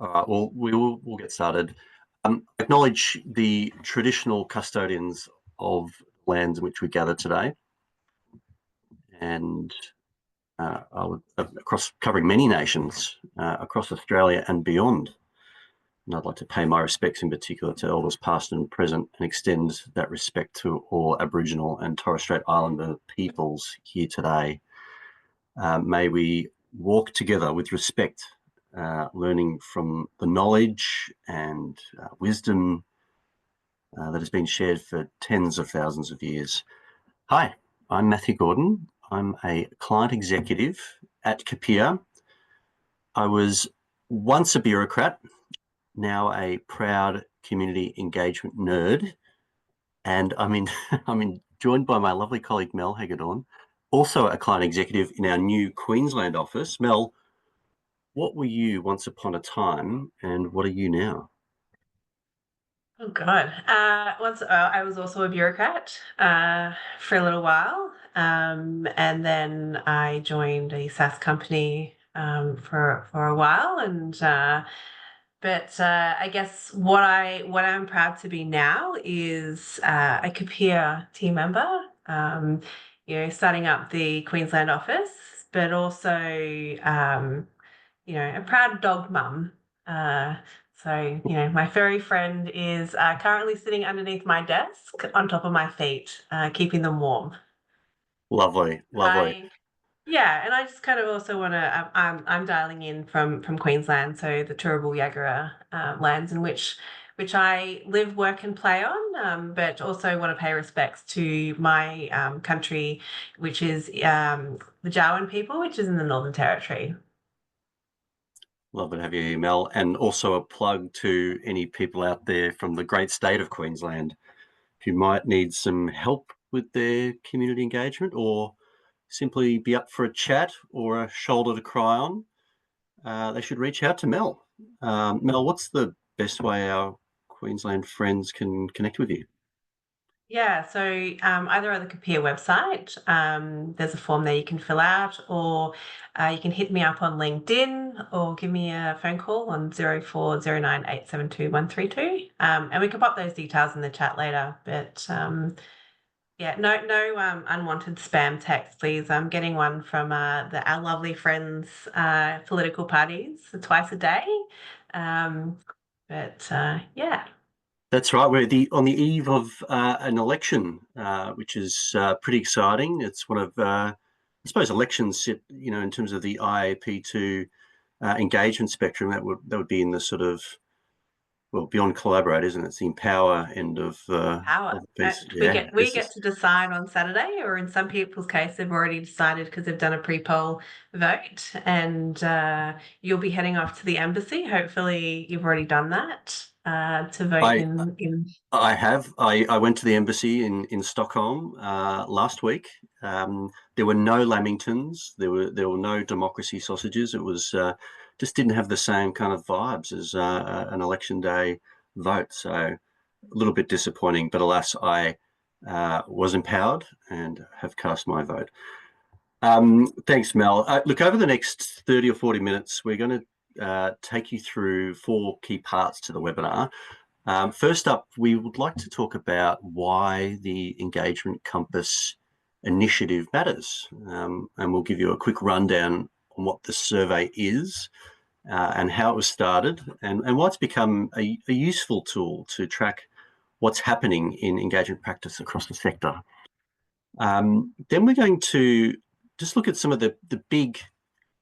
All right, well, we'll get started. Acknowledge the traditional custodians of lands in which we gather today, and across covering many nations across Australia and beyond. And I'd like to pay my respects in particular to elders past and present, and extend that respect to all Aboriginal and Torres Strait Islander peoples here today. May we walk together with respect, learning from the knowledge and wisdom that has been shared for tens of thousands of years. Hi, I'm Matthew Gordon. I'm a client executive at Capire. I was once a bureaucrat, now a proud community engagement nerd, and I'm joined by my lovely colleague Mel Hagedorn, also a client executive in our new Queensland office. Mel, what were you once upon a time, and what are you now? Oh God. Once I was also a bureaucrat for a little while, and then I joined a SaaS company for a while, and I guess what I'm proud to be now is a Capire team member. Starting up the Queensland office, but also a proud dog mum. Uh, my furry friend is currently sitting underneath my desk on top of my feet, keeping them warm. Lovely, lovely. And I just kind of also want to. I'm dialing in from Queensland, so the Turrbal Yagara lands in which I live, work, and play on. But also want to pay respects to my country, which is the Jawoyn people, which is in the Northern Territory. Lovely to have you here, Mel. And also a plug to any people out there from the great state of Queensland who might need some help with their community engagement, or simply be up for a chat or a shoulder to cry on. They should reach out to Mel. Mel, what's the best way our Queensland friends can connect with you? Yeah, so either on the Capire website, there's a form there you can fill out, or you can hit me up on LinkedIn or give me a phone call on 0409872132. And we can pop those details in the chat later. But yeah, no unwanted spam text, please. I'm getting one from our lovely friends' political parties twice a day. Um, yeah. That's right. We're on the eve of an election, which is pretty exciting. It's one of, I suppose, elections sit, in terms of the IAP2 engagement spectrum. That would be in the sort of, well, beyond collaborate, isn't it? It's the empower end Power. of the piece. We Yeah, get we get to decide on Saturday, or in some people's case, they've already decided because they've done a pre-poll vote, and you'll be heading off to the embassy. Hopefully, you've already done that to vote I in. I have. I went to the embassy in Stockholm last week. There were no Lamingtons. There were no democracy sausages. It was just didn't have the same kind of vibes as an election day vote. So a little bit disappointing. But alas, I was empowered and have cast my vote. Thanks, Mel. Look, over the next 30 or 40 minutes, we're going to take you through four key parts to the webinar. First up, we would like to talk about why the Engagement Compass initiative matters. And we'll give you a quick rundown on what the survey is and how it was started, and why it's become a useful tool to track what's happening in engagement practice across the sector. Then we're going to just look at some of the big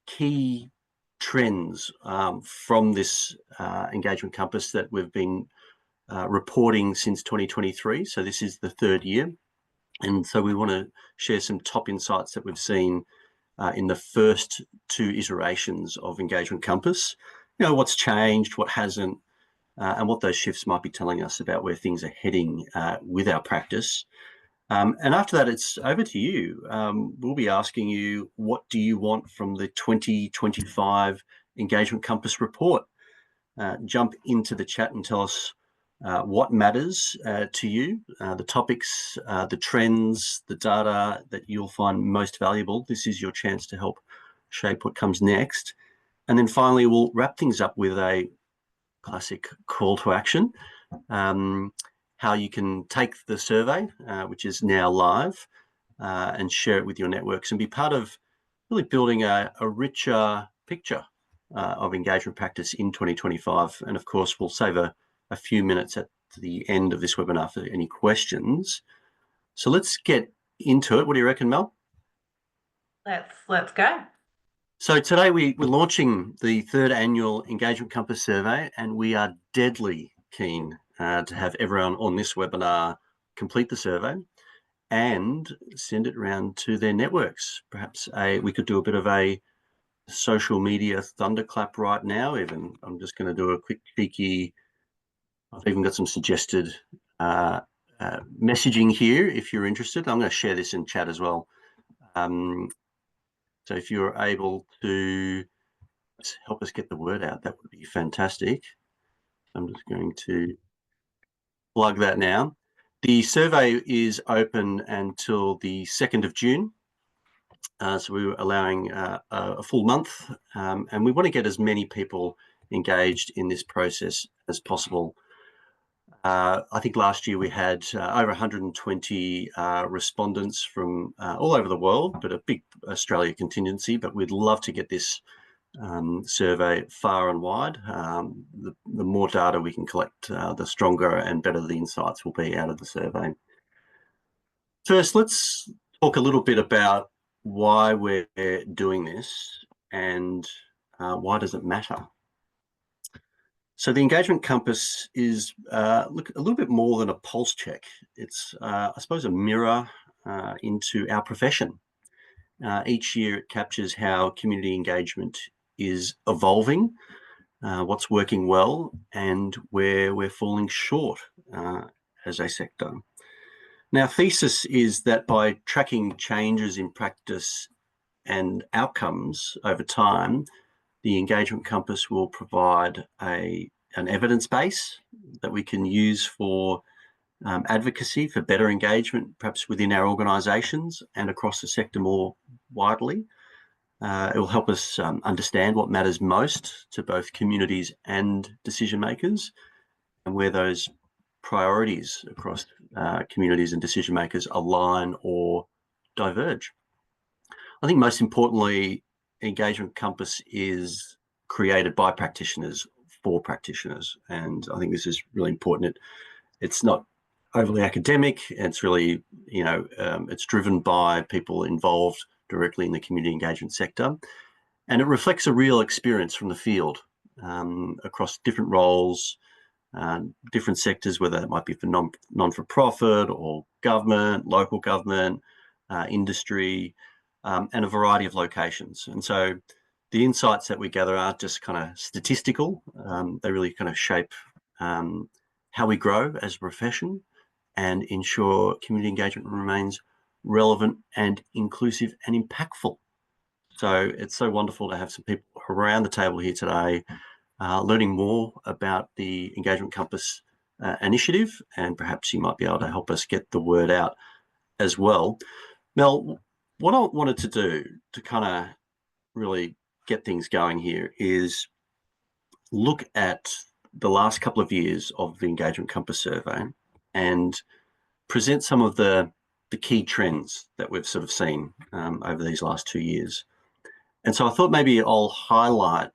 key trends from this Engagement Compass that we've been reporting since 2023. So this is the third year. And so we want to share some top insights that we've seen in the first two iterations of Engagement Compass. What's changed, what hasn't, and what those shifts might be telling us about where things are heading with our practice. And after that, it's over to you. We'll be asking you, what do you want from the 2025 Engagement Compass report? Jump into the chat and tell us what matters to you, the topics, the trends, the data that you'll find most valuable. This is your chance to help shape what comes next. And then finally, we'll wrap things up with a classic call to action, how you can take the survey, which is now live, and share it with your networks and be part of really building a richer picture of engagement practice in 2025. And of course, we'll save a few minutes at the end of this webinar for any questions. So let's get into it. What do you reckon, Mel? Let's go. So today we're launching the 3rd annual Engagement Compass survey, and we are deadly keen to have everyone on this webinar complete the survey and send it around to their networks. Perhaps we could do a bit of a social media thunderclap right now. Even I'm just going to do a quick cheeky. I've even got some suggested messaging here if you're interested. I'm going to share this in chat as well. So if you're able to help us get the word out, that would be fantastic. I'm just going to plug that now. The survey is open until the 2nd of June. So we're allowing a full month, and we want to get as many people engaged in this process as possible. I think last year we had over 120 respondents from all over the world, but a big Australia contingency. But we'd love to get this survey far and wide. The more data we can collect, the stronger and better the insights will be out of the survey. First, let's talk a little bit about why we're doing this and why does it matter. So the Engagement Compass is a little bit more than a pulse check. It's, I suppose, a mirror into our profession. Each year it captures how community engagement is evolving, what's working well, and where we're falling short as a sector. Now, thesis is that by tracking changes in practice and outcomes over time, the Engagement Compass will provide an evidence base that we can use for advocacy for better engagement, perhaps within our organisations and across the sector more widely. It will help us understand what matters most to both communities and decision makers, and where those priorities across communities and decision makers align or diverge. I think most importantly, Engagement Compass is created by practitioners for practitioners, and I think this is really important. It's not overly academic. It's really, it's driven by people involved directly in the community engagement sector, and it reflects a real experience from the field across different roles, different sectors, whether that might be for non-for-profit or government, local government, industry, and a variety of locations. And so the insights that we gather aren't just kind of statistical. They really kind of shape how we grow as a profession and ensure community engagement remains relevant and inclusive and impactful. So it's so wonderful to have some people around the table here today learning more about the Engagement Compass initiative, and perhaps you might be able to help us get the word out as well. Mel, what I wanted to do to kind of really get things going here is look at the last couple of years of the Engagement Compass survey and present some of the key trends that we've sort of seen over these last 2 years. And so I thought maybe I'll highlight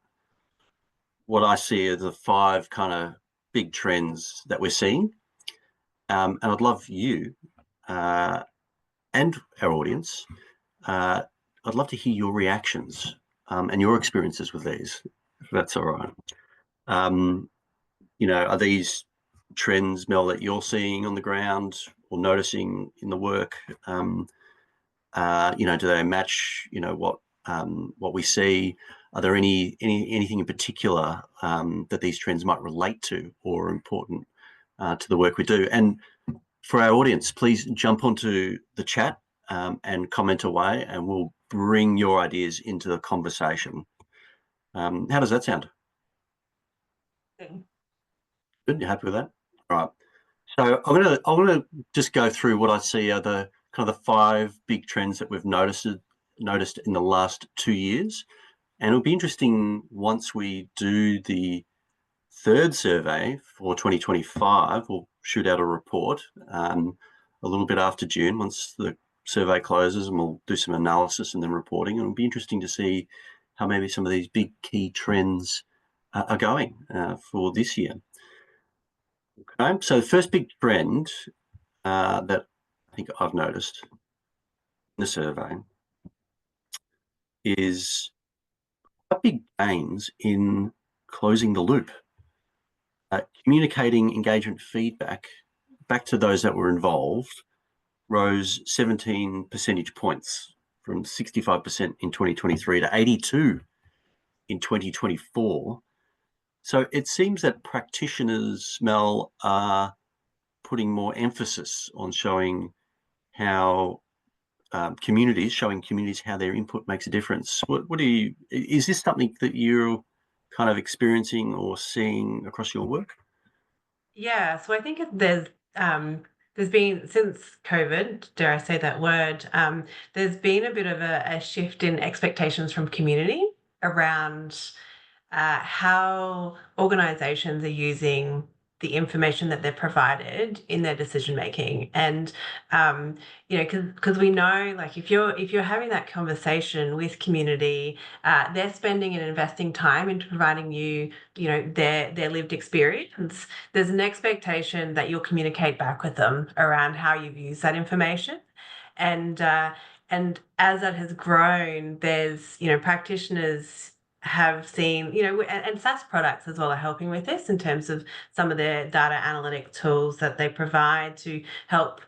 what I see are the 5 kind of big trends that we're seeing. And I'd love you and our audience, I'd love to hear your reactions and your experiences with these, if that's all right. Are these trends, Mel, that you're seeing on the ground or noticing in the work? Do they match, what we see? Are there anything in particular that these trends might relate to or are important to the work we do? And for our audience, please jump onto the chat and comment away, and we'll bring your ideas into the conversation. How does that sound? Good. You happy with that? All right. So I'm gonna just go through what I see are the kind of the 5 big trends that we've noticed in the last 2 years. And it'll be interesting once we do the third survey for 2025. We'll shoot out a report a little bit after June once the survey closes, and we'll do some analysis and then reporting. And it'll be interesting to see how maybe some of these big key trends are going for this year. Okay, so the first big trend that I think I've noticed in the survey is quite big gains in closing the loop, communicating engagement feedback back to those that were involved rose 17 percentage points from 65% in 2023 to 82 in 2024. So it seems that practitioners, Mel, are putting more emphasis on showing how showing communities how their input makes a difference. Is this something that you're kind of experiencing or seeing across your work? Yeah, so I think there's been since COVID, dare I say that word, there's been a bit of a shift in expectations from community around how organizations are using the information that they're provided in their decision making. And because we know, like, if you're having that conversation with community, they're spending and investing time into providing you, their lived experience. There's an expectation that you'll communicate back with them around how you've used that information. And as that has grown, there's, practitioners have seen, and SaaS products as well are helping with this in terms of some of their data analytic tools that they provide to help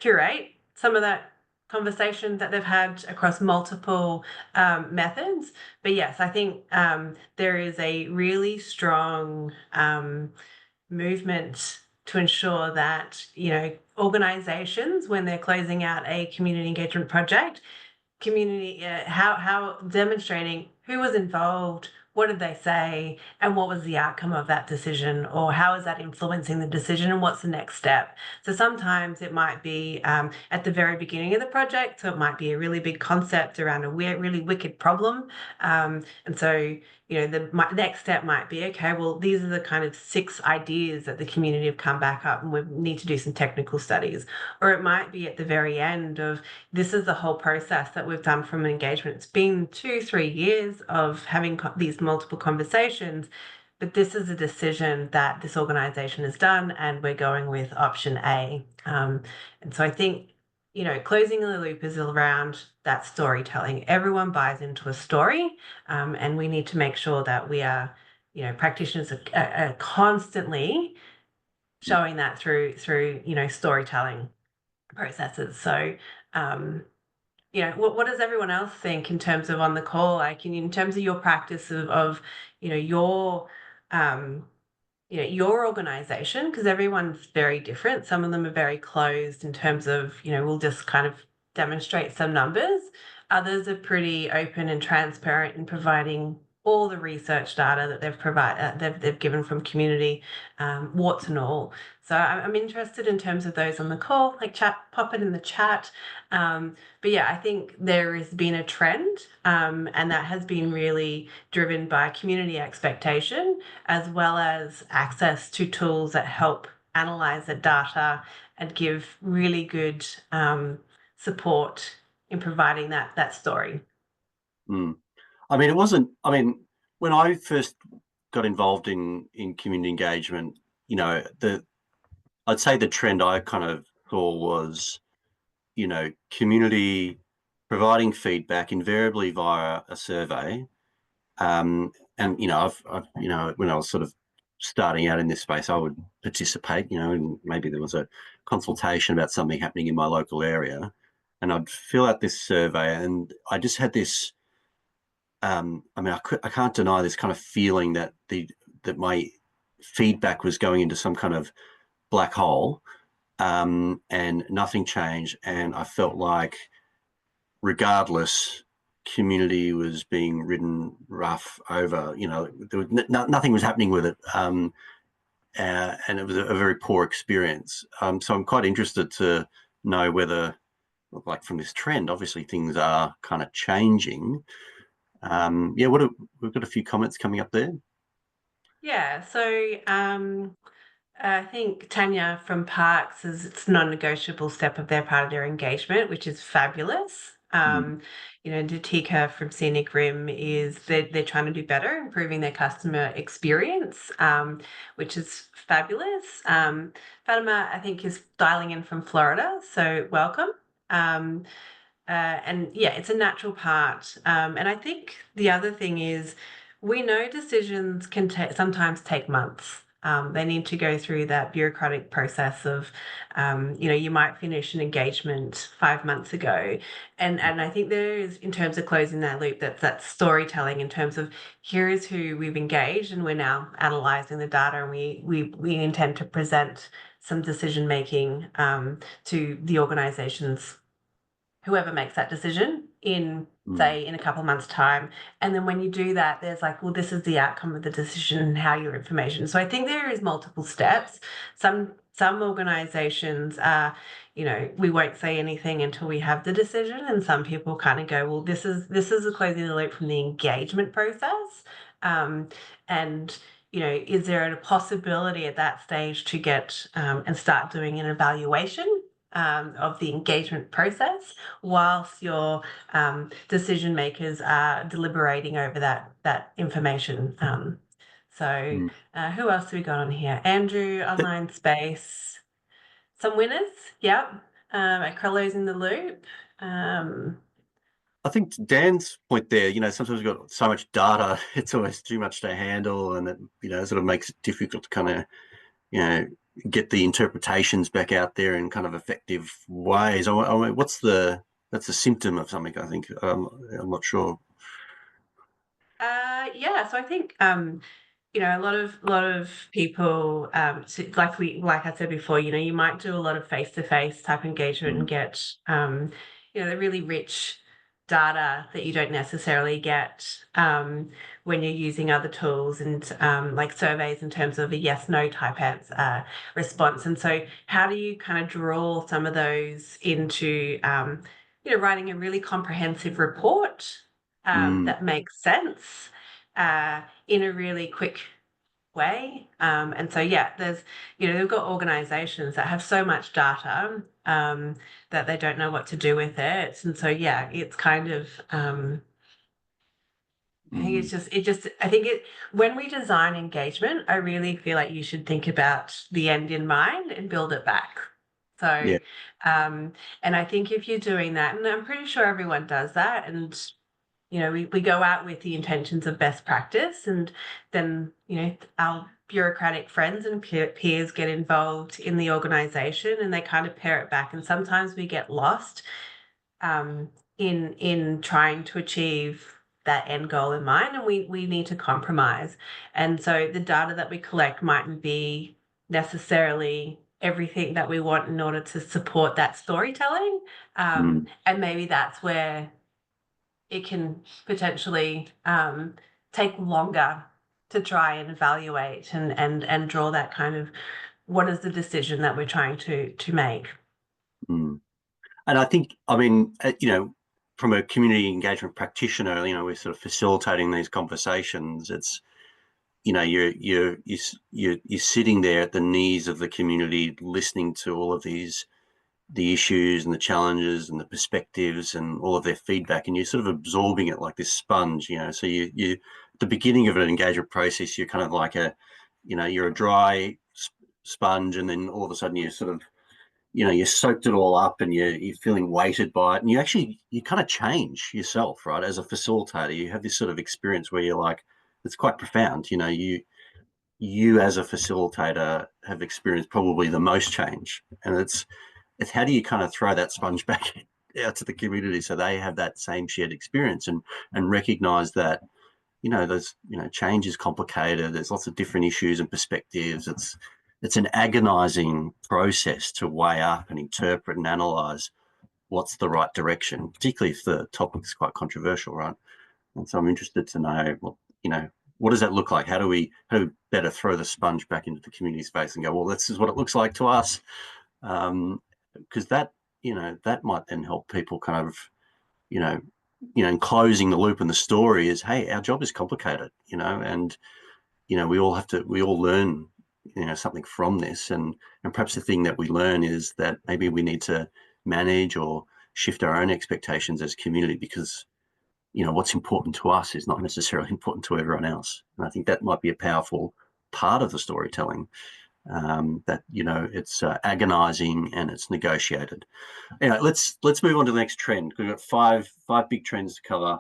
curate some of that conversation that they've had across multiple methods. But yes, I think there is a really strong movement to ensure that, organizations, when they're closing out a community engagement project, community how demonstrating who was involved, what did they say, and what was the outcome of that decision, or how is that influencing the decision, and what's the next step. So sometimes it might be at the very beginning of the project, so it might be a really big concept around a really wicked problem, and so the next step might be, okay, well, these are the kind of 6 ideas that the community have come back up, and we need to do some technical studies. Or it might be at the very end of, this is the whole process that we've done from an engagement. It's been 2-3 years of having these multiple conversations, but this is a decision that this organization has done, and we're going with option A. And so I think, closing the loop is around that storytelling. Everyone buys into a story, and we need to make sure that we are, practitioners are constantly showing that through storytelling processes. So, what does everyone else think in terms of on the call, like in terms of your practice of your your organization, because everyone's very different. Some of them are very closed in terms of, we'll just kind of demonstrate some numbers. Others are pretty open and transparent in providing all the research data that they've given from community, warts and all. So I'm interested in terms of those on the call, like pop it in the chat. But yeah, I think there has been a trend, and that has been really driven by community expectation, as well as access to tools that help analyze the data and give really good support in providing that story. Mm. I mean, it wasn't. I mean, when I first got involved in community engagement, I'd say the trend I kind of saw was, community providing feedback invariably via a survey. And I've when I was sort of starting out in this space, I would participate, and maybe there was a consultation about something happening in my local area, and I'd fill out this survey, and I just had this. I mean, I can't deny this kind of feeling that my feedback was going into some kind of black hole, and nothing changed, and I felt like, regardless, community was being ridden rough over. There was nothing was happening with it, and it was a very poor experience. So I'm quite interested to know whether, like, from this trend, obviously things are kind of changing. Yeah, we've got a few comments coming up there. Yeah, so I think Tanya from Parks is it's a non-negotiable step of their part of their engagement, which is fabulous. Mm, Datika from Scenic Rim is they're trying to do better, improving their customer experience, which is fabulous. Fatima, I think, is dialing in from Florida, so welcome. Um, and yeah, it's a natural part. And I think the other thing is we know decisions can sometimes take months. They need to go through that bureaucratic process of, you might finish an engagement 5 months ago. And I think there is, in terms of closing that loop, that storytelling in terms of here is who we've engaged and we're now analyzing the data and we intend to present some decision making to the organizations, whoever makes that decision, in mm, say in a couple of months time. And then when you do that, there's like, well, this is the outcome of the decision and how your information. So I think there is multiple steps. Some organizations are, we won't say anything until we have the decision, and some people kind of go, well, this is a closing the loop from the engagement process. And is there a possibility at that stage to get and start doing an evaluation of the engagement process whilst your decision makers are deliberating over that information. So mm. who else do we got on here? Andrew, But online space. Some winners, yep. At closing the loop. Um, I think to Dan's point there, sometimes we've got so much data, it's always too much to handle, and it, sort of makes it difficult to kind of, you know, get the interpretations back out there in kind of effective ways. I mean, that's a symptom of something, I think. I'm not sure. yeah, so I think a lot of people, like I said before, you might do a lot of face-to-face type engagement and Mm, get the really rich data that you don't necessarily get when you're using other tools and like surveys in terms of a yes no type response. And so how do you kind of draw some of those into writing a really comprehensive report mm, that makes sense in a really quick way. And so, yeah, they've got organizations that have so much data that they don't know what to do with it. And so, yeah, it's kind of, I think mm. I think when we design engagement, I really feel like you should think about the end in mind and build it back. So, Yeah. um, and I think if you're doing that, and I'm pretty sure everyone does that, and we go out with the intentions of best practice, and then our bureaucratic friends and peers get involved in the organization and they kind of pare it back, and sometimes we get lost um, in trying to achieve that end goal in mind, and we need to compromise. And so the data that we collect mightn't be necessarily everything that we want in order to support that storytelling, Mm, and maybe that's where it can potentially take longer to try and evaluate and draw that kind of what is the decision that we're trying to make. mm. And I think, I mean, from a community engagement practitioner, we're sort of facilitating these conversations. It's, you're sitting there at the knees of the community, listening to all of the issues and the challenges and the perspectives and all of their feedback, and you're sort of absorbing it like this sponge. So you at the beginning of an engagement process, you're kind of like you're a dry sponge, and then all of a sudden you sort of you soaked it all up, and you're feeling weighted by it, and you kind of change yourself, right? As a facilitator, you have this sort of experience where you're like, it's quite profound. You as a facilitator have experienced probably the most change, and it's how do you kind of throw that sponge back out to the community so they have that same shared experience, and recognize that there's change is complicated, there's lots of different issues and perspectives. It's an agonizing process to weigh up and interpret and analyze what's the right direction, particularly if the topic is quite controversial, right? And so I'm interested to know what does that look like? How do we better throw the sponge back into the community space and go, well, this is what it looks like to us. Because that might then help people kind of you know in closing the loop in the story is, hey, our job is complicated, and we all learn, something from this, and perhaps the thing that we learn is that maybe we need to manage or shift our own expectations as community, because what's important to us is not necessarily important to everyone else. And I think that might be a powerful part of the storytelling, that it's agonizing and it's negotiated. Anyway, let's move on to the next trend. We've got five big trends to cover.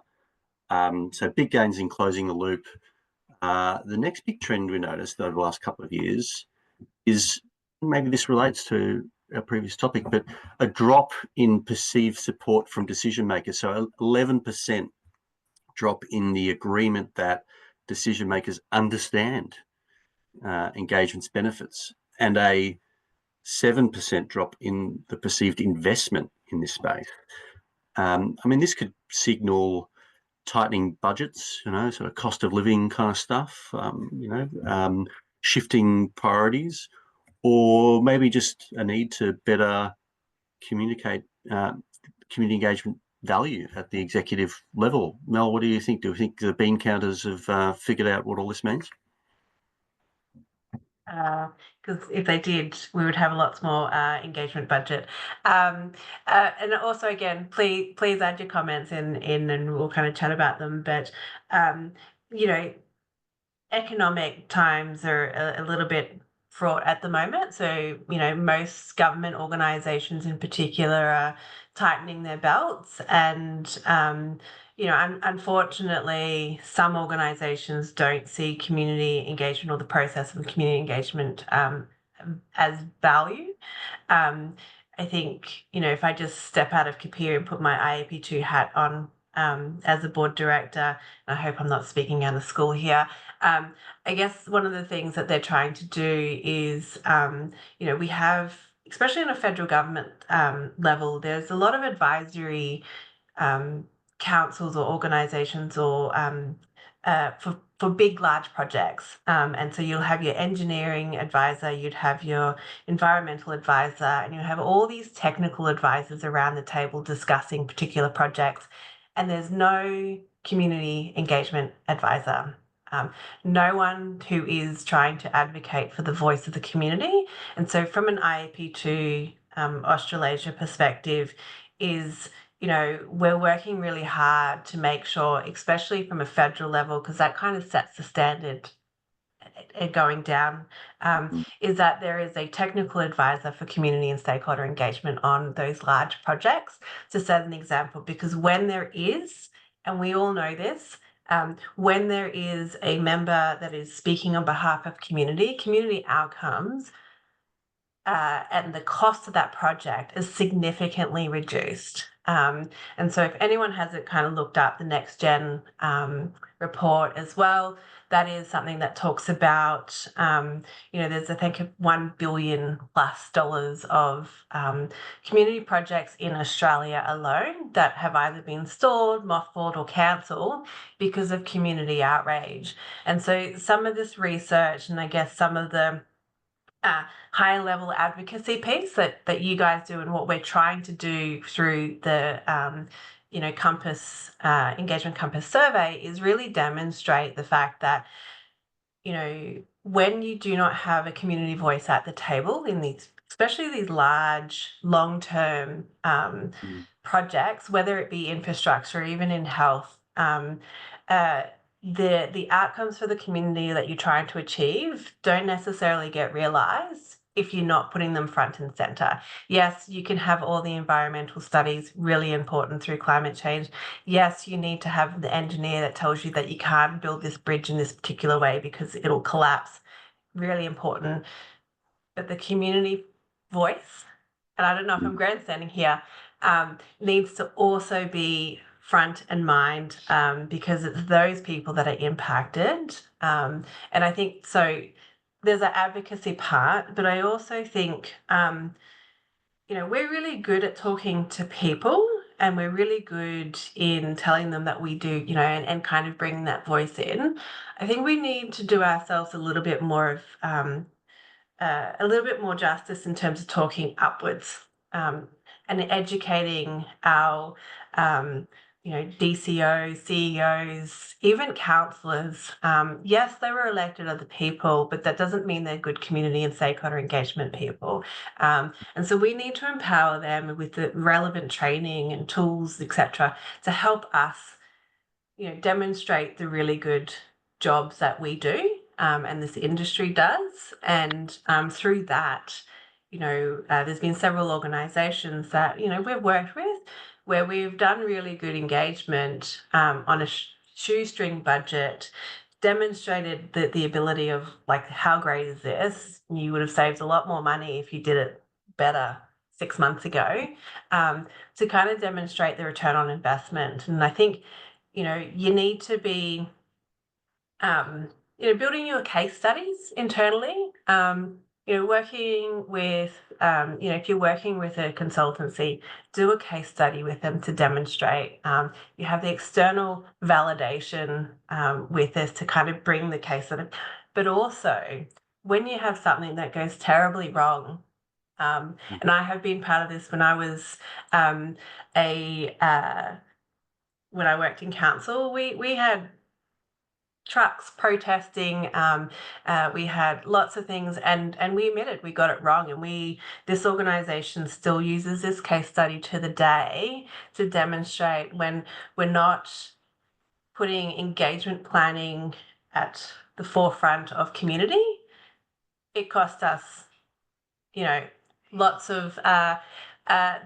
So big gains in closing the loop. The next big trend we noticed over the last couple of years is, maybe this relates to our previous topic, but a drop in perceived support from decision makers. So 11% drop in the agreement that decision makers understand engagement's benefits, and a 7% drop in the perceived investment in this space. This could signal tightening budgets, sort of cost of living kind of stuff, shifting priorities, or maybe just a need to better communicate community engagement value at the executive level. Mel, what do you think? Do you think the bean counters have figured out what all this means? Because if they did, we would have lots more engagement budget. And also, again, please add your comments in, and we'll kind of chat about them. But um, you know, economic times are a little bit fraught at the moment. So, most government organizations in particular are tightening their belts. And, unfortunately, some organizations don't see community engagement or the process of community engagement as value. Um, I think, if I just step out of Capire and put my IAP2 hat on as a board director, and I hope I'm not speaking out of school here, I guess one of the things that they're trying to do is, we have, especially on a federal government level, there's a lot of advisory um, councils or organisations or for big, large projects. And so you'll have your engineering advisor, you'd have your environmental advisor, and you have all these technical advisors around the table discussing particular projects. And there's no community engagement advisor. No one who is trying to advocate for the voice of the community. And so from an IAP2 Australasia perspective is, we're working really hard to make sure, especially from a federal level, because that kind of sets the standard going down, is that there is a technical advisor for community and stakeholder engagement on those large projects, to set an example, because when there is, and we all know this, when there is a member that is speaking on behalf of community outcomes, and the cost of that project is significantly reduced. And so if anyone hasn't kind of looked up the Next Gen report as well, that is something that talks about, there's, I think, $1 billion plus of community projects in Australia alone that have either been stalled, mothballed, or cancelled because of community outrage. And so some of this research, and I guess some of the higher level advocacy piece that you guys do, and what we're trying to do through the Compass Engagement Compass survey, is really demonstrate the fact that when you do not have a community voice at the table in these, especially these large long-term projects, whether it be infrastructure or even in health, the outcomes for the community that you're trying to achieve don't necessarily get realised if you're not putting them front and centre. Yes, you can have all the environmental studies, really important through climate change. Yes, you need to have the engineer that tells you that you can't build this bridge in this particular way because it'll collapse. Really important. But the community voice, and I don't know if I'm grandstanding here, needs to also be front and mind, because it's those people that are impacted. And I think so there's an advocacy part, but I also think, we're really good at talking to people, and we're really good in telling them that we do, and kind of bringing that voice in. I think we need to do ourselves a little bit more of a little bit more justice in terms of talking upwards, and educating our, DCOs, CEOs, even councillors. Yes, they were elected of the people, but that doesn't mean they're good community and stakeholder engagement people. And so we need to empower them with the relevant training and tools, etc., to help us, demonstrate the really good jobs that we do, and this industry does. And through that, there's been several organisations that we've worked with where we've done really good engagement on a shoestring budget, demonstrated the ability of, like, how great is this? You would have saved a lot more money if you did it better 6 months ago, to kind of demonstrate the return on investment. And I think, you need to be, building your case studies internally, working with, if you're working with a consultancy, do a case study with them to demonstrate. You have the external validation with this to kind of bring the case study. But also, when you have something that goes terribly wrong, and I have been part of this when I was when I worked in council, we had trucks protesting. We had lots of things, and we admitted we got it wrong. And this organisation still uses this case study to the day to demonstrate when we're not putting engagement planning at the forefront of community, it cost us, lots of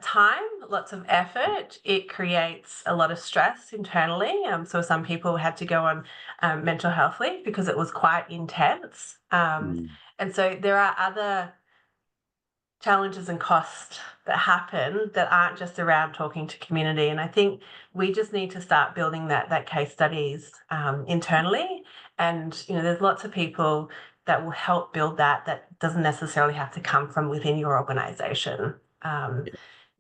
time, lots of effort. It creates a lot of stress internally. So some people had to go on mental health leave because it was quite intense. And so there are other challenges and costs that happen that aren't just around talking to community. And I think we just need to start building that case studies internally. And, there's lots of people that will help build that doesn't necessarily have to come from within your organisation. And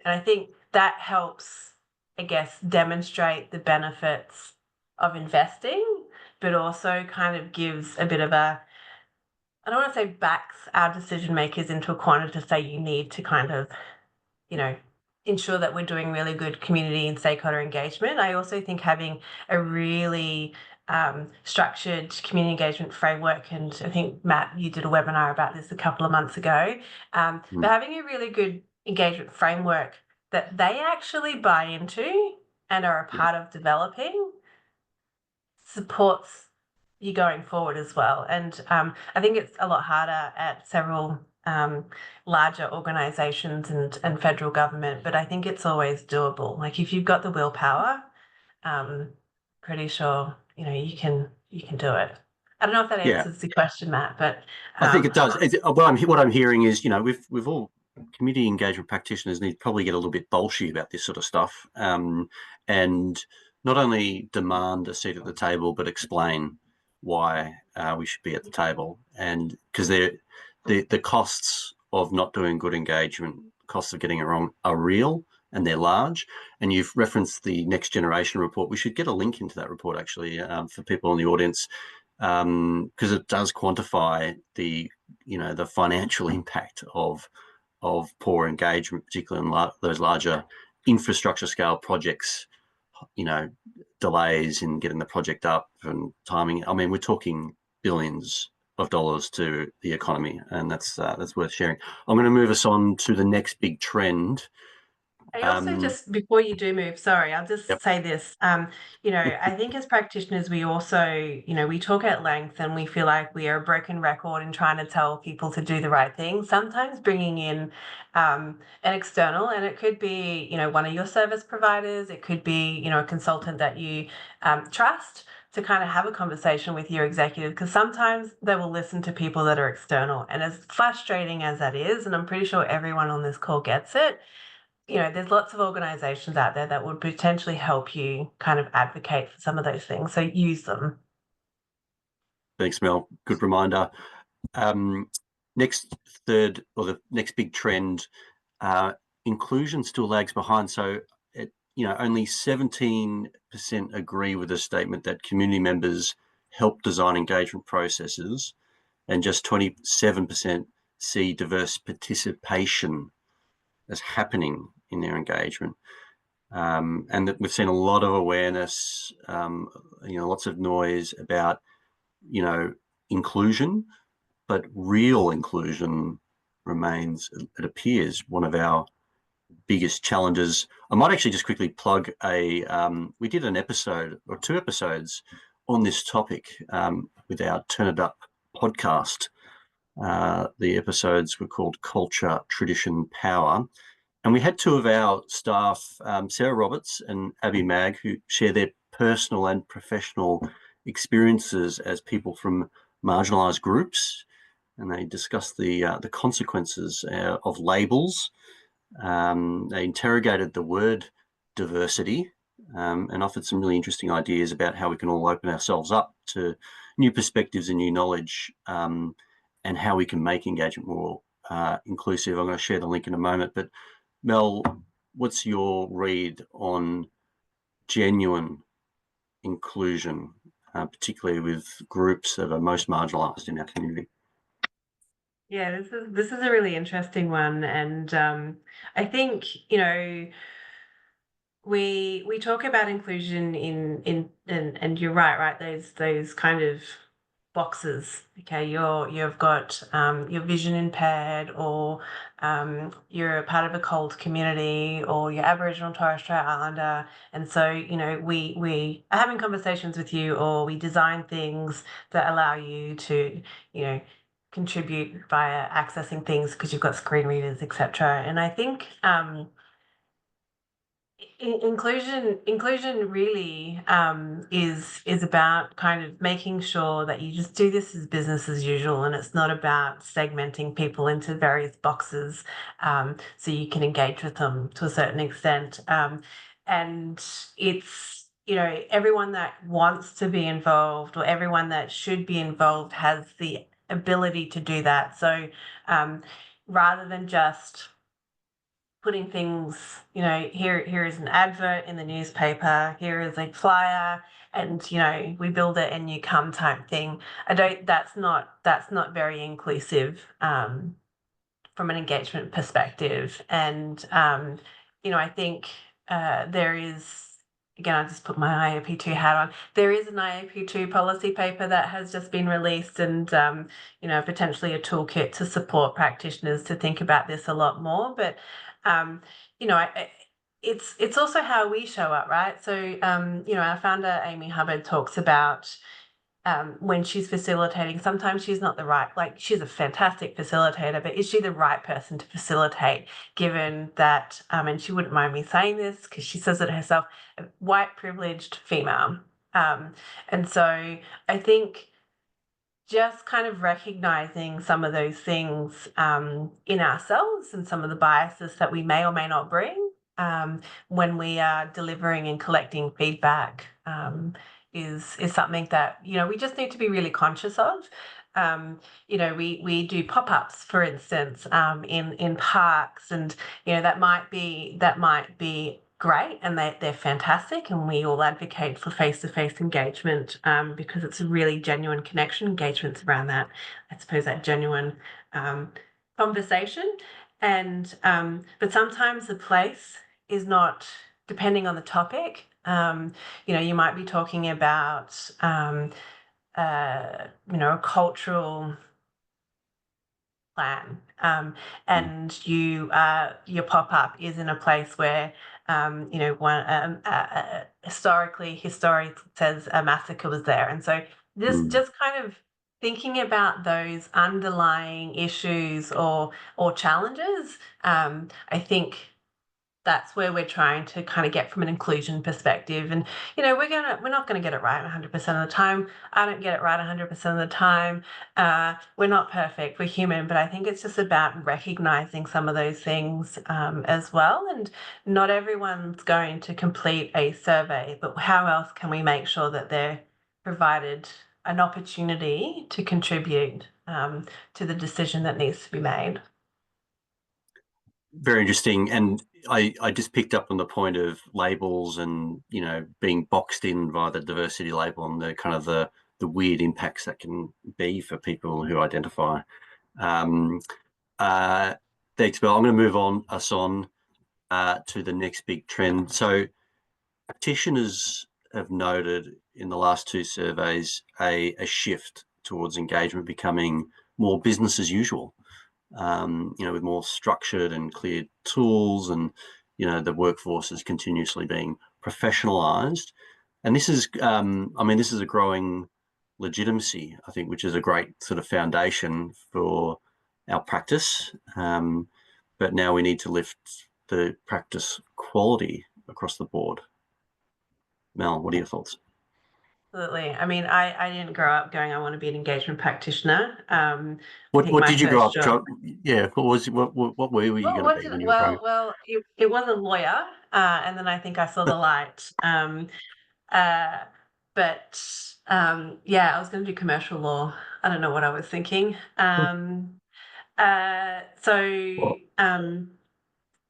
I think that helps, I guess, demonstrate the benefits of investing, but also kind of gives a bit of I don't want to say backs our decision makers into a corner to say you need to kind of, ensure that we're doing really good community and stakeholder engagement. I also think having a really structured community engagement framework, and I think, Matt, you did a webinar about this a couple of months ago, but having a really good engagement framework that they actually buy into and are a part of developing supports you going forward as well. And I think it's a lot harder at several larger organisations and federal government, but I think it's always doable. Like, if you've got the willpower, pretty sure you can do it. I don't know if that Yeah, answers the question, Matt, but I think it does. What I'm hearing is, we've all community engagement practitioners need to probably get a little bit bolshy about this sort of stuff, and not only demand a seat at the table, but explain why we should be at the table. And because the costs of not doing good engagement, costs of getting it wrong, are real and they're large. And you've referenced the Next Generation report. We should get a link into that report, actually, for people in the audience, because it does quantify the financial impact of poor engagement, particularly in those larger infrastructure scale projects. Delays in getting the project up and timing. I mean, we're talking billions of dollars to the economy, and that's worth sharing. I'm going to move us on to the next big trend. I also, just before you do move, sorry, I'll just Yep. say this. I think as practitioners, we also, we talk at length and we feel like we are a broken record in trying to tell people to do the right thing. Sometimes bringing in an external, and it could be, one of your service providers, it could be, a consultant that you trust, to kind of have a conversation with your executive, because sometimes they will listen to people that are external. And as frustrating as that is, and I'm pretty sure everyone on this call gets it, there's lots of organisations out there that would potentially help you kind of advocate for some of those things. So use them. Thanks, Mel. Good reminder. The next big trend, inclusion still lags behind. So, only 17% agree with the statement that community members help design engagement processes, and just 27% see diverse participation as happening in their engagement. And that we've seen a lot of awareness, lots of noise about, you know, inclusion, but real inclusion remains, it appears, one of our biggest challenges. I might actually just quickly plug we did an episode or two episodes on this topic with our Turn It Up podcast. The episodes were called Culture, Tradition, Power. And we had two of our staff, Sarah Roberts and Abby Mag, who share their personal and professional experiences as people from marginalised groups. And they discussed the consequences of labels. They interrogated the word diversity and offered some really interesting ideas about how we can all open ourselves up to new perspectives and new knowledge, and how we can make engagement more inclusive. I'm going to share the link in a moment. But Mel, what's your read on genuine inclusion, particularly with groups that are most marginalised in our community? Yeah, this is a really interesting one, and I think, we talk about inclusion and you're right, those kind of boxes. Okay, you've got your vision impaired, or you're a part of a cold community, or you're Aboriginal and Torres Strait Islander, and so we are having conversations with you, or we design things that allow you to you know contribute via accessing things because you've got screen readers, etc. And I think inclusion really is about kind of making sure that you just do this as business as usual, and it's not about segmenting people into various boxes, so you can engage with them to a certain extent, and it's everyone that wants to be involved, or everyone that should be involved, has the ability to do that. So rather than just putting things, here is an advert in the newspaper, here is a flyer, and we build it and you come type thing. I don't that's not very inclusive from an engagement perspective. And I think there is, again, I just put my IAP2 hat on. There is an IAP2 policy paper that has just been released, and potentially a toolkit to support practitioners to think about this a lot more. But it's also how we show up, right? So our founder Amy Hubbard talks about when she's facilitating, sometimes she's not the right, like, she's a fantastic facilitator, but is she the right person to facilitate, given that, and she wouldn't mind me saying this because she says it herself, a white privileged female. And so I think just kind of recognizing some of those things in ourselves, and some of the biases that we may or may not bring when we are delivering and collecting feedback, is something that we just need to be really conscious of. We do pop-ups, for instance, in parks, and that might be great, and they're fantastic, and we all advocate for face-to-face engagement because it's a really genuine connection. Engagement's around that, I suppose, that genuine conversation. And but sometimes the place is not, depending on the topic. You might be talking about a cultural plan, and your pop-up is in a place where history says a massacre was there, and so just kind of thinking about those underlying issues or challenges. I think that's where we're trying to kind of get from an inclusion perspective. And we're not going to get it right 100% of the time. I don't get it right 100% of the time. We're not perfect, we're human, but I think it's just about recognizing some of those things as well. And not everyone's going to complete a survey, but how else can we make sure that they're provided an opportunity to contribute to the decision that needs to be made? Very interesting. And I just picked up on the point of labels and, being boxed in by the diversity label, and the kind of the weird impacts that can be for people who identify. Thanks, Bill. I'm going to move us on. to the next big trend. So practitioners have noted in the last two surveys a shift towards engagement becoming more business as usual, with more structured and clear tools, and, the workforce is continuously being professionalized. And this is, this is a growing legitimacy, I think, which is a great sort of foundation for our practice. But now we need to lift the practice quality across the board. Mel, what are your thoughts? Absolutely. I mean, I didn't grow up going, I want to be an engagement practitioner. I What think what my did you grow first up? job, Yeah, what were you well, going to be when you were growing up? it was a lawyer, and then I think I saw the light. Uh, but yeah, I was going to do commercial law. I don't know what I was thinking. So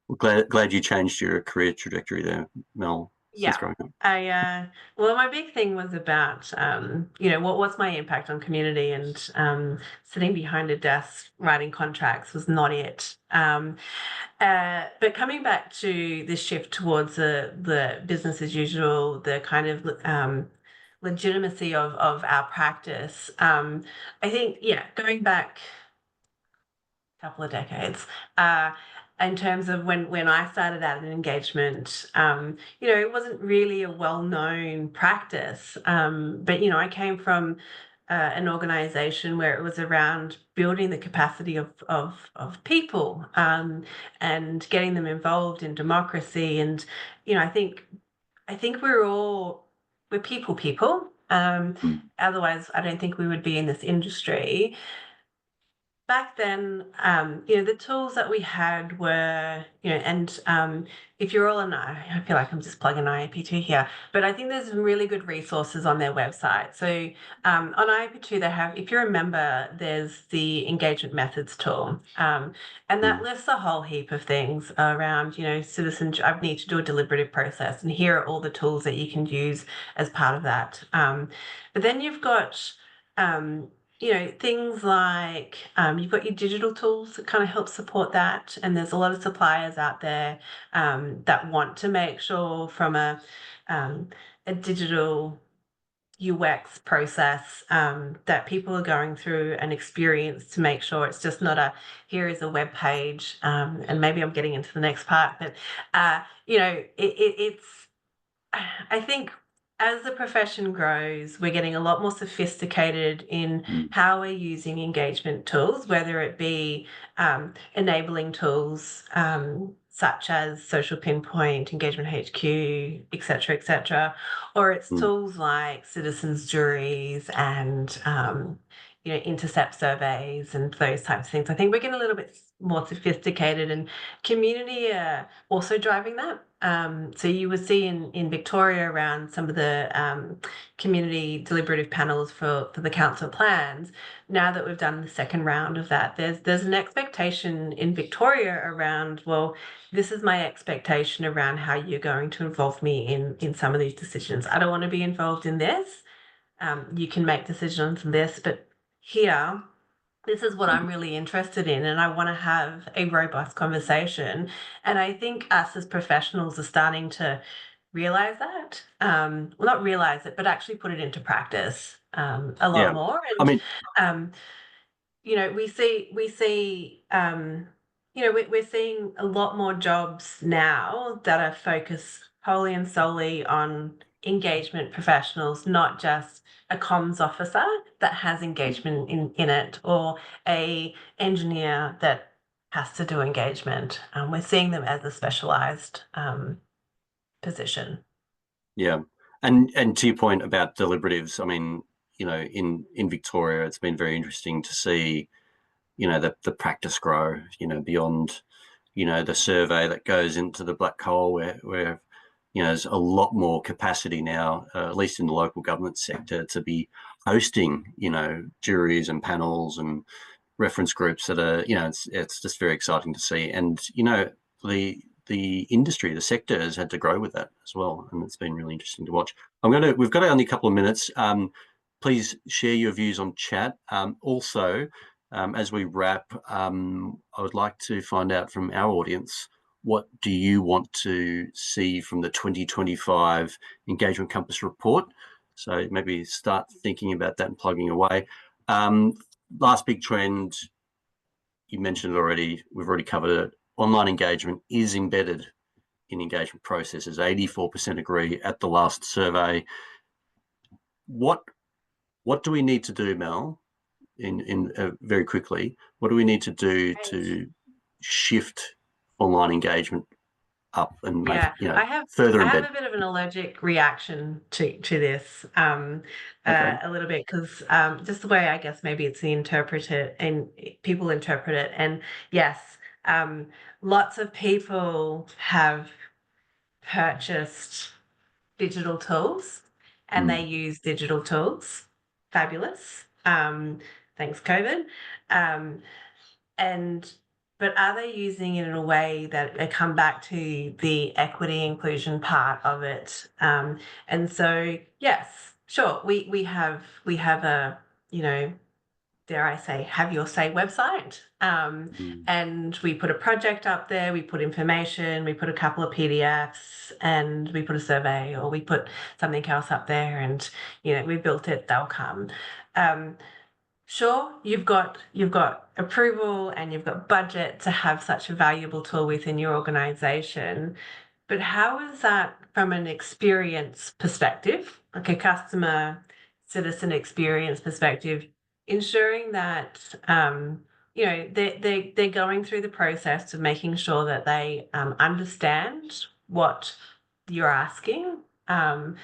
Well, glad you changed your career trajectory there, Mel, since yeah, growing up. well, my big thing was about, what's my impact on community, and sitting behind a desk writing contracts was not it. But coming back to this shift towards the business as usual, the kind of legitimacy of our practice, I think, yeah, going back couple of decades. In terms of when I started out in engagement, it wasn't really a well-known practice. But I came from an organization where it was around building the capacity of people, and getting them involved in democracy. And I think we're people. Mm, Otherwise, I don't think we would be in this industry. Back then, the tools that we had were, and if you're all in, I feel like I'm just plugging IAP2 here, but I think there's some really good resources on their website. So on IAP2, they have, if you're a member, there's the engagement methods tool, and that mm, lists a whole heap of things around, citizen. I need to do a deliberative process, and here are all the tools that you can use as part of that. But then you've got things like you've got your digital tools that kind of help support that. And there's a lot of suppliers out there that want to make sure from a digital UX process that people are going through an experience to make sure it's just not here is a web page. And maybe I'm getting into the next part, but it's I think as the profession grows, we're getting a lot more sophisticated in mm, how we're using engagement tools, whether it be enabling tools such as Social Pinpoint, Engagement HQ, et cetera, or it's mm, tools like citizens juries and intercept surveys and those types of things. I think we're getting a little bit more sophisticated, and community are also driving that. So you would see in Victoria around some of the community deliberative panels for the council plans. Now that we've done the second round of that, there's an expectation in Victoria around, well, this is my expectation around how you're going to involve me in some of these decisions. I don't want to be involved in this. You can make decisions on this, but here this is what I'm really interested in, and I want to have a robust conversation. And I think us as professionals are starting to realize that. Well, not realize it, but actually put it into practice a lot yeah. more. I And mean, um, we see we're seeing a lot more jobs now that are focused wholly and solely on engagement professionals, not just a comms officer that has engagement in it, or a engineer that has to do engagement. We're seeing them as a specialized position. yeah. And to your point about deliberatives, I mean, in Victoria, it's been very interesting to see, the practice grow, beyond, the survey that goes into the black hole, where there's a lot more capacity now, at least in the local government sector, to be hosting, juries and panels and reference groups that are, it's just very exciting to see. And, the industry, the sector has had to grow with that as well. And it's been really interesting to watch. We've got only a couple of minutes. Please share your views on chat. Also, as we wrap, I would like to find out from our audience, what do you want to see from the 2025 Engagement Compass report? So maybe start thinking about that and plugging away. Um, Last big trend, you mentioned it already, we've already covered it. Online engagement is embedded in engagement processes. 84% agree at the last survey. What what do we need to do, Mel, in very quickly, what do we need to do Right. to shift online engagement up and make it, Yeah, further I have embed? a bit of an allergic reaction to this, Okay. a little bit, because just the way I guess maybe it's interpreted and people interpret it. And yes, um, lots of people have purchased digital tools and they Mm, use digital tools. Fabulous. Thanks, COVID. Um, and but are they using it in a way that I come back to the equity inclusion part of it? And so yes, sure, we have a, you know, dare I say, have your say website. mm, And we put a project up there, we put information, we put a couple of PDFs, and we put a survey, or we put something else up there, and we built it, they'll come. Um, Sure, you've got approval and you've got budget to have such a valuable tool within your organization, but how is that from an experience perspective, like a customer citizen experience perspective, ensuring that they're going through the process of making sure that they understand what you're asking, um,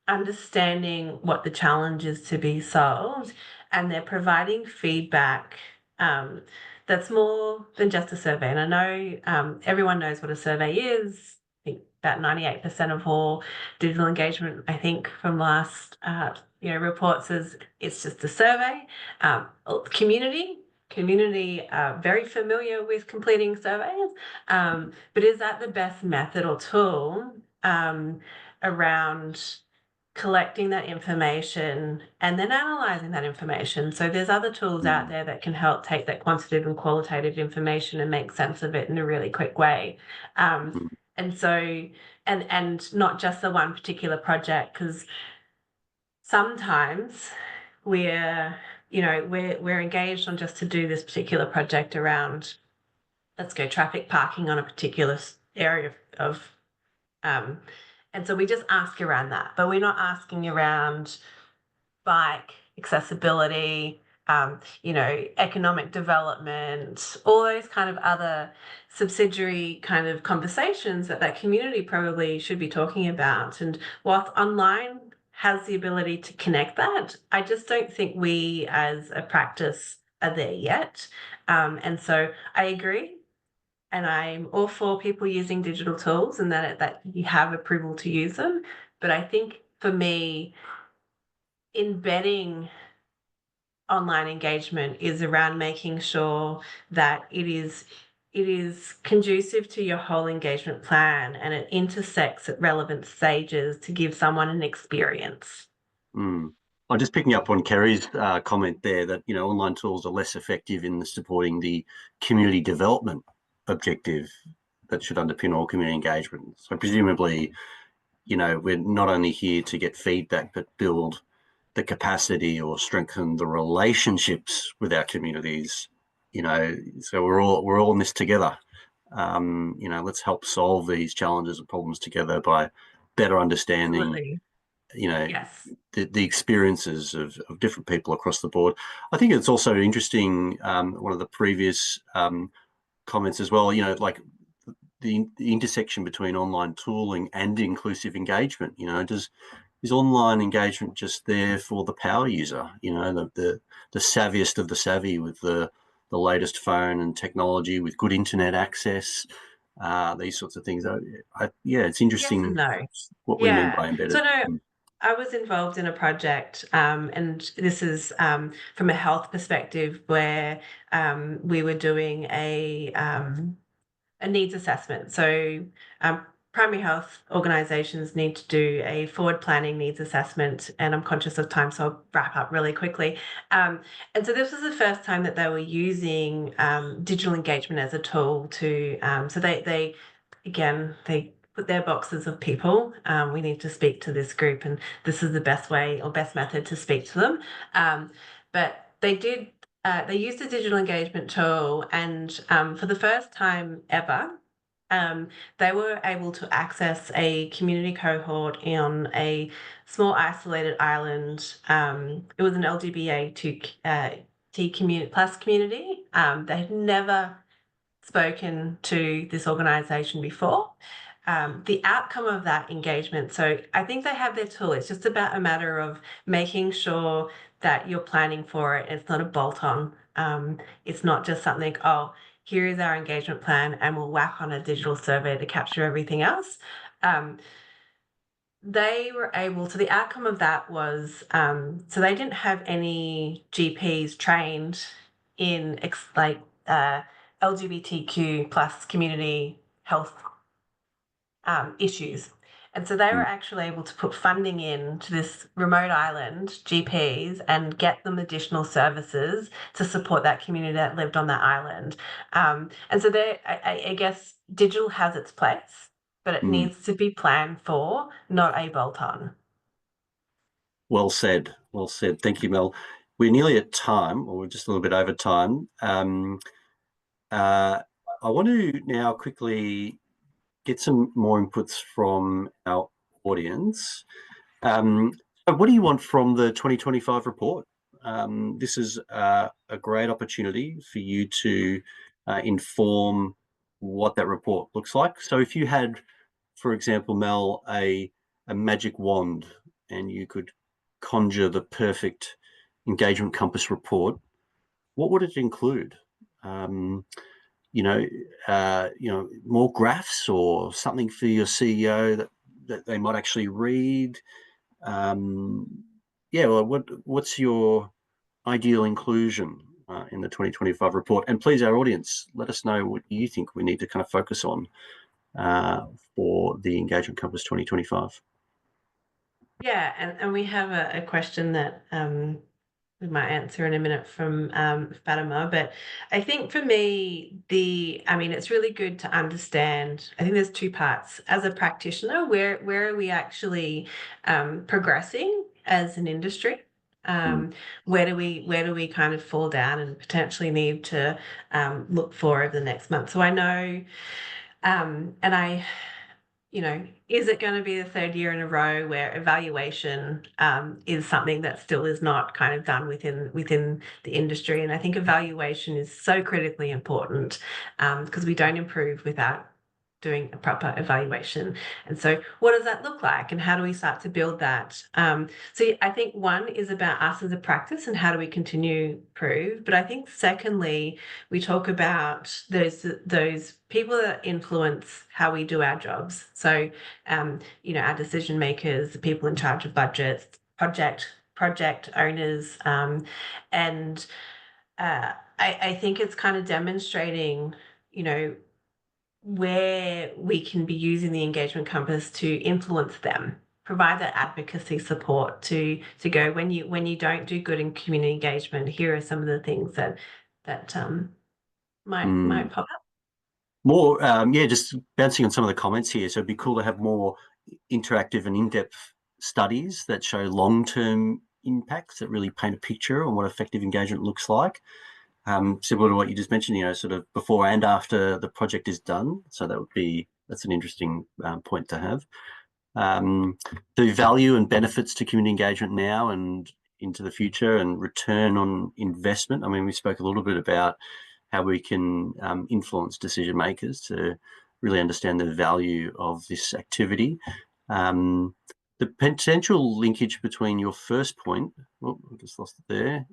understanding what the challenge is to be solved, and they're providing feedback um, that's more than just a survey. And I know everyone knows what a survey is. I think about 98% of all digital engagement, I think, from last reports, is it's just a survey. Community very familiar with completing surveys, but is that the best method or tool around collecting that information and then analyzing that information? So there's other tools out mm, there that can help take that quantitative and qualitative information and make sense of it in a really quick way. Um, mm, and so, and not just the one particular project, because sometimes we're engaged on just to do this particular project around, let's go, traffic parking on a particular area of um, and so we just ask around that, but we're not asking around bike accessibility, economic development, all those kind of other subsidiary kind of conversations that community probably should be talking about. And whilst online has the ability to connect that, I just don't think we as a practice are there yet. And so I agree. And I'm all for people using digital tools and that you have approval to use them. But I think for me, embedding online engagement is around making sure that it is conducive to your whole engagement plan and it intersects at relevant stages to give someone an experience. mm. I'm just picking up on Kerry's comment there that online tools are less effective in supporting the community development objective that should underpin all community engagement. So presumably, we're not only here to get feedback, but build the capacity or strengthen the relationships with our communities. So we're all in this together. Let's help solve these challenges and problems together by better understanding, Absolutely. you know, Yes. the experiences of different people across the board. I think it's also interesting. One of the previous comments as well. Like the intersection between online tooling and inclusive engagement. Is online engagement just there for the power user? The savviest of the savvy with the latest phone and technology with good internet access. These sorts of things. Yeah, it's Yes and interesting no. what we mean Yeah. by embedded. So no, I was involved in a project, and this is from a health perspective, where we were doing a needs assessment. So, primary health organisations need to do a forward planning needs assessment, and I'm conscious of time, so I'll wrap up really quickly. And so, this was the first time that they were using digital engagement as a tool to. So they again, they put their boxes of people. We need to speak to this group, and this is the best way or best method to speak to them. But they did. They used a digital engagement tool, and for the first time ever, um, they were able to access a community cohort on a small isolated island. It was an LGBT T community plus community. They had never spoken to this organization before. The outcome of that engagement. So I think they have their tool. It's just about a matter of making sure that you're planning for it. It's not a bolt on. It's not just something, oh, here is our engagement plan and we'll whack on a digital survey to capture everything else. They were able to, the outcome of that was, so they didn't have any GPs trained in LGBTQ plus community health issues. And so they were Mm. actually able to put funding in to this remote island GPs and get them additional services to support that community that lived on that island. And so I guess digital has its place, but it Mm. needs to be planned for, not a bolt on. Well said. Well said. Thank you, Mel. We're nearly at time, or we're just a little bit over time. Uh, I want to now quickly get some more inputs from our audience. Um, so what do you want from the 2025 report? This is a great opportunity for you to inform what that report looks like. So if you had, for example, Mel, a magic wand and you could conjure the perfect engagement compass report, what would it include? Um, more graphs or something for your CEO that they might actually read. Um, yeah, well, what's your ideal inclusion in the 2025 report? And please, our audience, let us know what you think we need to kind of focus on uh, for the Engagement Compass 2025. Yeah, and we have a question that we might answer in a minute from Fatima. But I think for me, I mean, it's really good to understand. I think there's two parts. As a practitioner, where are we actually progressing as an industry? Mm. Um, where do we kind of fall down and potentially need to look for over the next month? So I know, and I is it going to be the third year in a row where evaluation is something that still is not kind of done within the industry? And I think evaluation is so critically important because we don't improve without doing a proper evaluation. And so, what does that look like, and how do we start to build that? So, I think one is about us as a practice and how do we continue to improve. But I think secondly, we talk about those people that influence how we do our jobs. So, our decision makers, the people in charge of budgets, project owners, and I think it's kind of demonstrating, you know, where we can be using the engagement compass to influence them, provide that advocacy support to go when you don't do good in community engagement. Here are some of the things that might Mm. pop up. More, yeah, just bouncing on some of the comments here. So it'd be cool to have more interactive and in-depth studies that show long-term impacts that really paint a picture on what effective engagement looks like. Similar to what you just mentioned, sort of before and after the project is done. So that's an interesting point to have. The value and benefits to community engagement now and into the future and return on investment. I mean, we spoke a little bit about how we can influence decision makers to really understand the value of this activity. The potential linkage between your first point, oh, I just lost it there,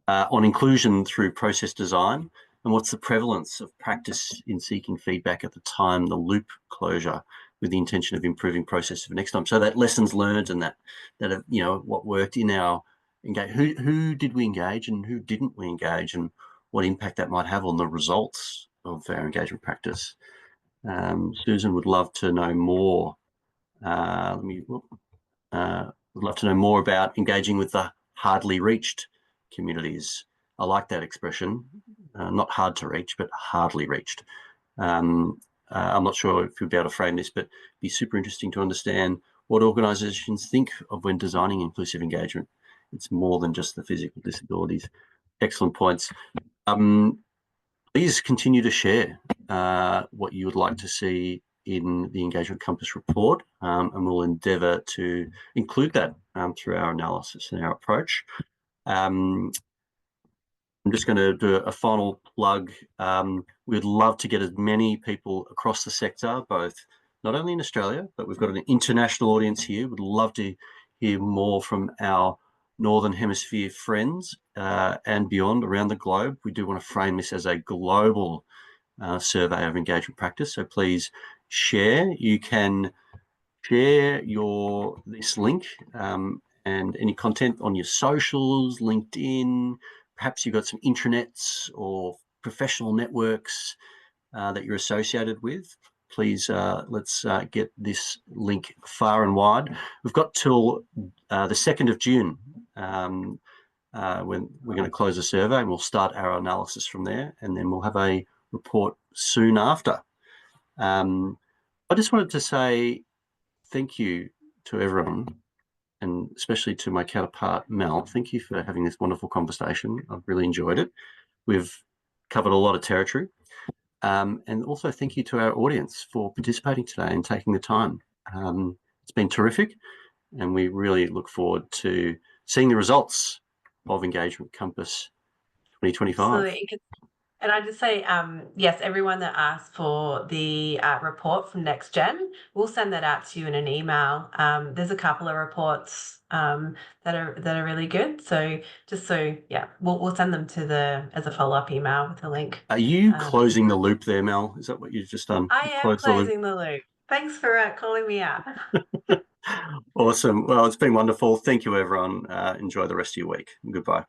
on inclusion through process design, and what's the prevalence of practice in seeking feedback at the time the loop closure with the intention of improving process for next time. So that lessons learned and that what worked in our engage, who did we engage and who didn't we engage, and what impact that might have on the results of our engagement practice. Susan would love to know more. Would love to know more about engaging with the hardly reached communities. I like that expression, not hard to reach, but hardly reached. I'm not sure if you'll be able to frame this, but it'd be super interesting to understand what organisations think of when designing inclusive engagement. It's more than just the physical disabilities. Excellent points. Please continue to share what you would like to see in the Engagement Compass report, and we'll endeavour to include that through our analysis and our approach. I'm just going to do a final plug. We'd love to get as many people across the sector, both not only in Australia, but we've got an international audience here. We'd love to hear more from our Northern Hemisphere friends and beyond around the globe. We do want to frame this as a global survey of engagement practice. So please share. You can share this link and any content on your socials, LinkedIn. Perhaps you've got some intranets or professional networks that you're associated with. Please let's get this link far and wide. We've got till the 2nd of June when we're going to close the survey, and we'll start our analysis from there, and then we'll have a report soon after. I just wanted to say thank you to everyone, and especially to my counterpart, Mel. Thank you for having this wonderful conversation. I've really enjoyed it. We've covered a lot of territory. And also thank you to our audience for participating today and taking the time. It's been terrific, and we really look forward to seeing the results of Engagement Compass 2025. Absolutely. And I just say, yes, everyone that asked for the report from Next Gen, we'll send that out to you in an email. There's a couple of reports that are really good. So yeah, we'll send them as a follow-up email with a link. Are you closing the loop there, Mel? Is that what you've just done? I am closing the loop. Thanks for calling me out. Awesome. Well, it's been wonderful. Thank you, everyone. Enjoy the rest of your week. Goodbye.